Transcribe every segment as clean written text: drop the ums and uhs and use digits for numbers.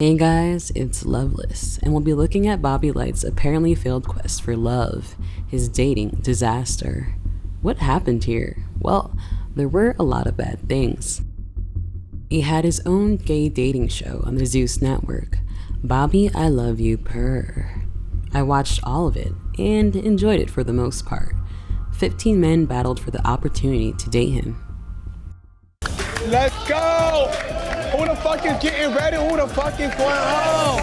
Hey guys, it's Loveless, and we'll be looking at Bobby Lyte's apparently failed quest for love, his dating disaster. What happened here? Well, there were a lot of bad things. He had his own gay dating show on the Zeus network, Bobby I Love You Purr. I watched all of it and enjoyed it for the most part. 15 men battled for the opportunity to date him. Let's go! Who the fuck is getting ready? Who the fuck is going home?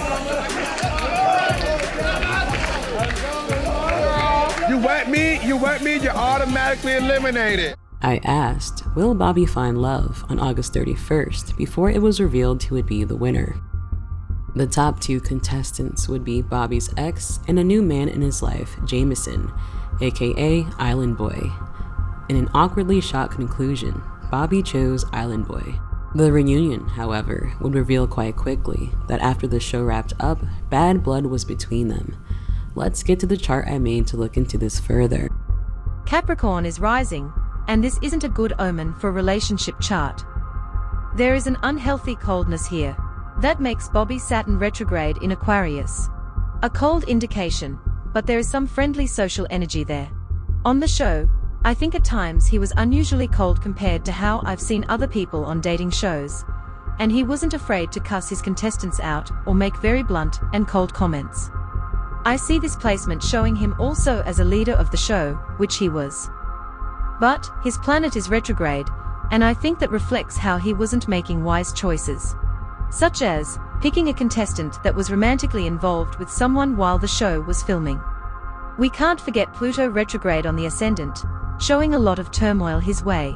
You wet me, you're automatically eliminated. I asked, will Bobby find love on August 31st before it was revealed who would be the winner? The top two contestants would be Bobby's ex and a new man in his life, Jameson, aka Island Boy. In an awkwardly shot conclusion, Bobby chose Island Boy. The reunion, however, would reveal quite quickly that after the show wrapped up, bad blood was between them. Let's get to the chart I made to look into this further. Capricorn is rising, and this isn't a good omen for a relationship chart. There is an unhealthy coldness here. That makes Bobby Saturn retrograde in Aquarius. A cold indication, but there is some friendly social energy there. On the show, I think at times he was unusually cold compared to how I've seen other people on dating shows. And he wasn't afraid to cuss his contestants out or make very blunt and cold comments. I see this placement showing him also as a leader of the show, which he was. But his planet is retrograde, and I think that reflects how he wasn't making wise choices. Such as picking a contestant that was romantically involved with someone while the show was filming. We can't forget Pluto retrograde on the ascendant, showing a lot of turmoil his way.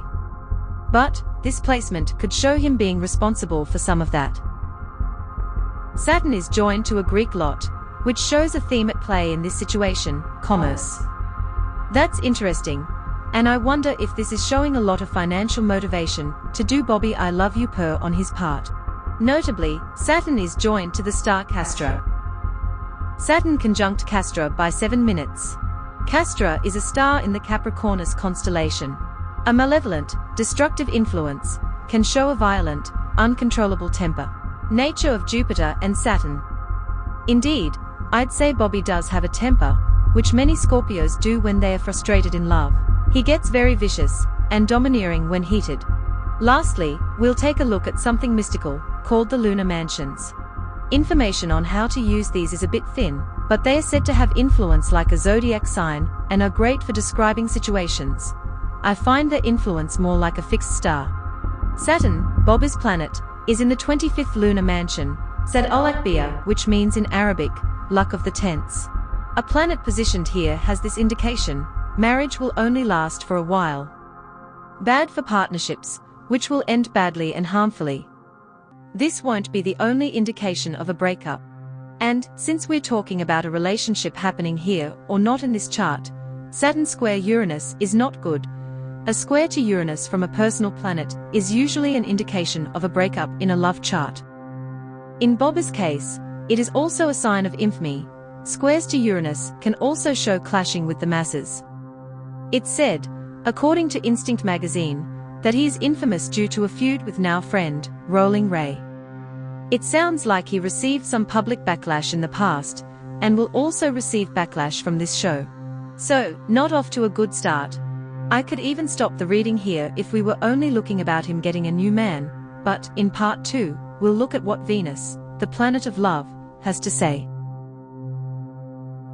But this placement could show him being responsible for some of that. Saturn is joined to a Greek lot, which shows a theme at play in this situation, commerce. That's interesting, and I wonder if this is showing a lot of financial motivation to do Bobby I Love You Purr on his part. Notably, Saturn is joined to the star Castor. Saturn conjunct Castor by 7 minutes. Castor is a star in the Capricornus constellation. A malevolent, destructive influence, can show a violent, uncontrollable temper. Nature of Jupiter and Saturn. Indeed, I'd say Bobby does have a temper, which many Scorpios do when they are frustrated in love. He gets very vicious and domineering when heated. Lastly, we'll take a look at something mystical, called the lunar mansions. Information on how to use these is a bit thin, but they are said to have influence like a zodiac sign and are great for describing situations. I find their influence more like a fixed star. Saturn, Bobby's planet, is in the 25th lunar mansion, Sad al-Akbiyah, which means in Arabic, luck of the tense. A planet positioned here has this indication: marriage will only last for a while. Bad for partnerships, which will end badly and harmfully. This won't be the only indication of a breakup. And, since we're talking about a relationship happening here or not in this chart, Saturn square Uranus is not good. A square to Uranus from a personal planet is usually an indication of a breakup in a love chart. In Bobby's case, it is also a sign of infamy. Squares to Uranus can also show clashing with the masses. It's said, according to Instinct magazine, that he is infamous due to a feud with now friend, Rolling Ray. It sounds like he received some public backlash in the past, and will also receive backlash from this show. So, not off to a good start. I could even stop the reading here if we were only looking about him getting a new man, but, in part 2, we'll look at what Venus, the planet of love, has to say.